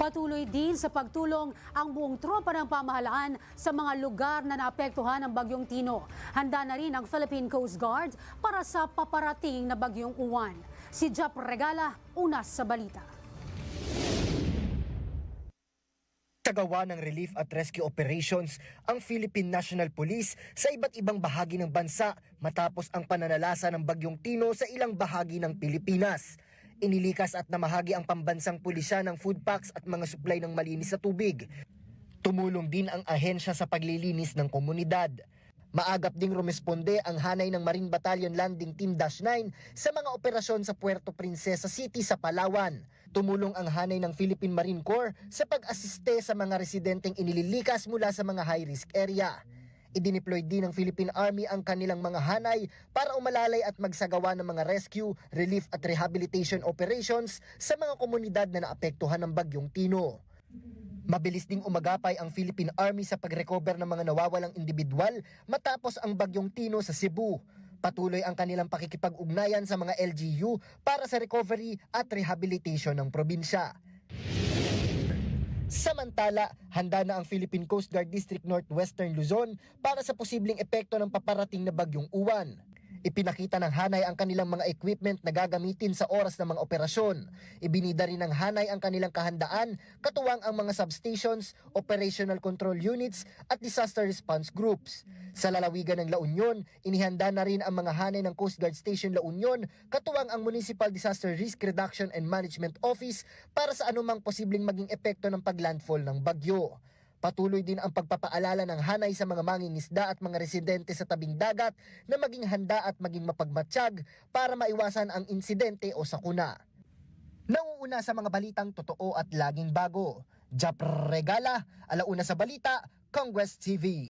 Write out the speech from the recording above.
Patuloy din sa pagtulong ang buong tropa ng pamahalaan sa mga lugar na naapektuhan ng Bagyong Tino. Handa na rin ang Philippine Coast Guard para sa paparating na Bagyong Uwan. Si Jap Regala, unas sa balita. Tagawa ng relief at rescue operations ang Philippine National Police sa iba't ibang bahagi ng bansa matapos ang pananalasa ng Bagyong Tino sa ilang bahagi ng Pilipinas. Inilikas at namahagi ang pambansang pulisya ng food packs at mga supply ng malinis na tubig. Tumulong din ang ahensya sa paglilinis ng komunidad. Maagap ding rumesponde ang hanay ng Marine Battalion Landing Team -9 sa mga operasyon sa Puerto Princesa City sa Palawan. Tumulong ang hanay ng Philippine Marine Corps sa pag-asiste sa mga residenteng inililikas mula sa mga high-risk area. Idineploy din ng Philippine Army ang kanilang mga hanay para umalalay at magsagawa ng mga rescue, relief at rehabilitation operations sa mga komunidad na naapektuhan ng Bagyong Tino. Mabilis ding umagapay ang Philippine Army sa pag-recover ng mga nawawalang individual matapos ang Bagyong Tino sa Cebu. Patuloy ang kanilang pakikipag-ugnayan sa mga LGU para sa recovery at rehabilitation ng probinsya. Samantala, handa na ang Philippine Coast Guard District Northwestern Luzon para sa posibleng epekto ng paparating na Bagyong Uwan. Ipinakita ng hanay ang kanilang mga equipment na gagamitin sa oras ng mga operasyon. Ibinida rin ng hanay ang kanilang kahandaan, katuwang ang mga substations, operational control units at disaster response groups. Sa lalawigan ng La Union, inihanda na rin ang mga hanay ng Coast Guard Station La Union, katuwang ang Municipal Disaster Risk Reduction and Management Office para sa anumang posibleng maging epekto ng paglandfall ng bagyo. Patuloy din ang pagpapaalala ng hanay sa mga mangingisda at mga residente sa tabing dagat na maging handa at maging mapagmatsyag para maiwasan ang insidente o sakuna. Nauuna sa mga balitang totoo at laging bago. Jap Regala, alauna sa balita, Congress TV.